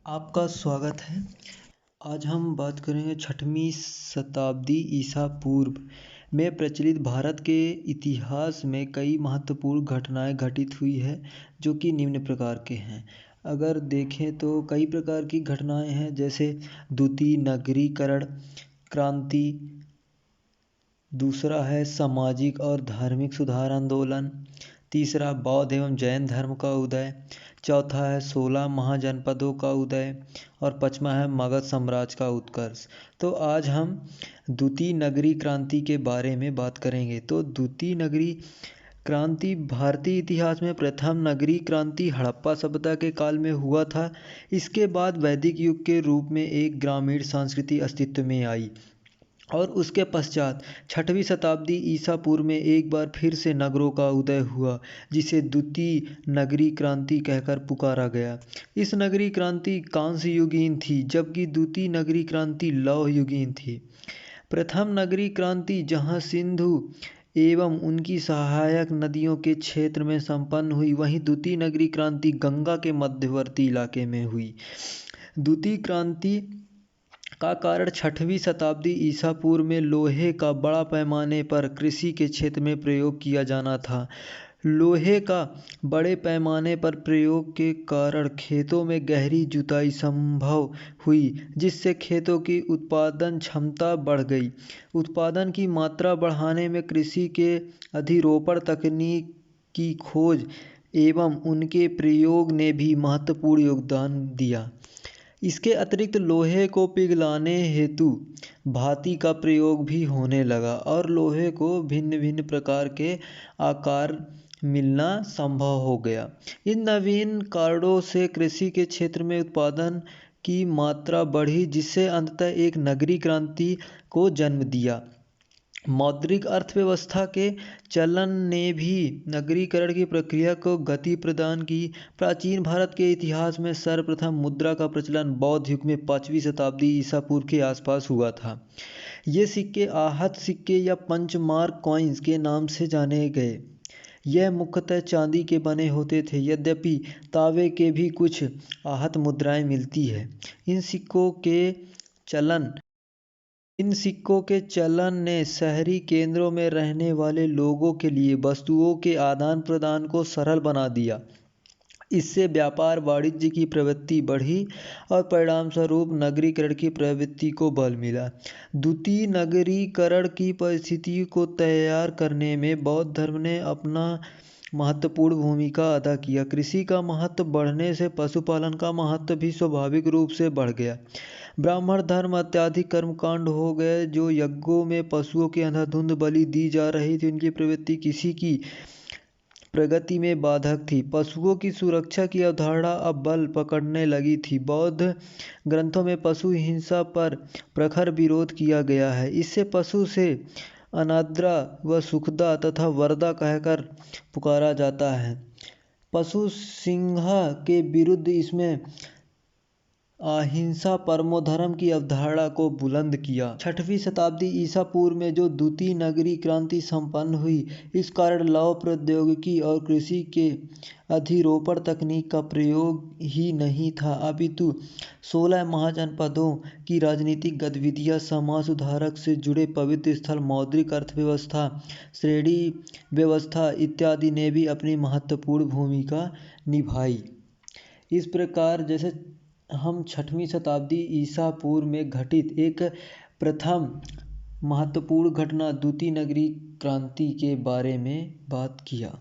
आपका स्वागत है। आज हम बात करेंगे 6वीं शताब्दी ईसा पूर्व में प्रचलित भारत के इतिहास में कई महत्वपूर्ण घटनाएं घटित हुई है, जो कि निम्न प्रकार के हैं। अगर देखें तो कई प्रकार की घटनाएं हैं, जैसे द्वितीय नगरीकरण क्रांति, दूसरा है सामाजिक और धार्मिक सुधार आंदोलन, तीसरा बौद्ध एवं जैन धर्म का उदय, चौथा है 16 महाजनपदों का उदय और पांचवा है मगध साम्राज्य का उत्कर्ष। तो आज हम द्वितीय नगरी क्रांति के बारे में बात करेंगे। तो द्वितीय नगरी क्रांति भारतीय इतिहास में प्रथम नगरी क्रांति हड़प्पा सभ्यता के काल में हुआ था। इसके बाद वैदिक युग के रूप में एक ग्रामीण संस्कृति अस्तित्व में आई और उसके पश्चात 6वीं शताब्दी ईसा पूर्व में एक बार फिर से नगरों का उदय हुआ, जिसे द्वितीय नगरी क्रांति कहकर पुकारा गया। इस नगरी क्रांति कांस्य युगीन थी, जबकि द्वितीय नगरी क्रांति लौह युगीन थी। प्रथम नगरी क्रांति जहां सिंधु एवं उनकी सहायक नदियों के क्षेत्र में संपन्न हुई, वहीं द्वितीय नगरी क्रांति गंगा के मध्यवर्ती इलाके में हुई। द्वितीय क्रांति का कारण 6वीं शताब्दी ईसा पूर्व में लोहे का बड़ा पैमाने पर कृषि के क्षेत्र में प्रयोग किया जाना था। लोहे का बड़े पैमाने पर प्रयोग के कारण खेतों में गहरी जुताई संभव हुई, जिससे खेतों की उत्पादन क्षमता बढ़ गई। उत्पादन की मात्रा बढ़ाने में कृषि के अधिरोपण तकनीक की खोज एवं उनके प्रयोग ने भी महत्वपूर्ण योगदान दिया। इसके अतिरिक्त लोहे को पिघलाने हेतु भाती का प्रयोग भी होने लगा और लोहे को भिन्न भिन्न प्रकार के आकार मिलना संभव हो गया। इन नवीन कारणों से कृषि के क्षेत्र में उत्पादन की मात्रा बढ़ी, जिससे अंततः एक नगरीय क्रांति को जन्म दिया। मौद्रिक अर्थव्यवस्था के चलन ने भी नगरीकरण की प्रक्रिया को गति प्रदान की। प्राचीन भारत के इतिहास में सर्वप्रथम मुद्रा का प्रचलन बौद्ध युग में 5वीं शताब्दी ईसा पूर्व के आसपास हुआ था। ये सिक्के आहत सिक्के या पंचमार्क कॉइन्स के नाम से जाने गए। यह मुख्यतः चांदी के बने होते थे, यद्यपि तांबे के भी कुछ आहत मुद्राएं मिलती है। इन सिक्कों के चलन ने शहरी केंद्रों में रहने वाले लोगों के लिए वस्तुओं के आदान प्रदान को सरल बना दिया। इससे व्यापार वाणिज्य की प्रवृत्ति बढ़ी और परिणामस्वरूप नगरीकरण की प्रवृत्ति को बल मिला। द्वितीय नगरीकरण की परिस्थिति को तैयार करने में बौद्ध धर्म ने अपना महत्वपूर्ण भूमिका अदा किया। कृषि का महत्व बढ़ने से पशुपालन का महत्व भी स्वाभाविक रूप से बढ़ गया। ब्राह्मण धर्म अत्यधिक कर्मकांड हो गए, जो यज्ञों में पशुओं की अंधाधुंध बलि दी जा रही थी। उनकी प्रवृत्ति किसी की प्रगति में बाधक थी। पशुओं की सुरक्षा की अवधारणा अब बल पकड़ने लगी थी। बौद्ध ग्रंथों में पशु हिंसा पर प्रखर विरोध किया गया है। इससे पशु से अनाद्रा व सुखदा तथा वरदा कहकर पुकारा जाता है। पशु सिंह के विरुद्ध इसमें अहिंसा परमो धर्म की अवधारणा को बुलंद किया। 6वीं शताब्दी ईसा पूर्व में जो द्वितीय नगरी क्रांति संपन्न हुई, इस कारण लौह प्रौद्योगिकी और कृषि के अधिरोपण तकनीक का प्रयोग ही नहीं था, अपितु 16 महाजनपदों की राजनीतिक गतिविधियां, समाज सुधारक से जुड़े पवित्र स्थल, मौद्रिक अर्थव्यवस्था, श्रेणी व्यवस्था इत्यादि ने भी अपनी महत्वपूर्ण भूमिका निभाई। इस प्रकार जैसे हम 6वीं शताब्दी ईसा पूर्व में घटित एक प्रथम महत्वपूर्ण घटना द्वितीय नगरी क्रांति के बारे में बात किया।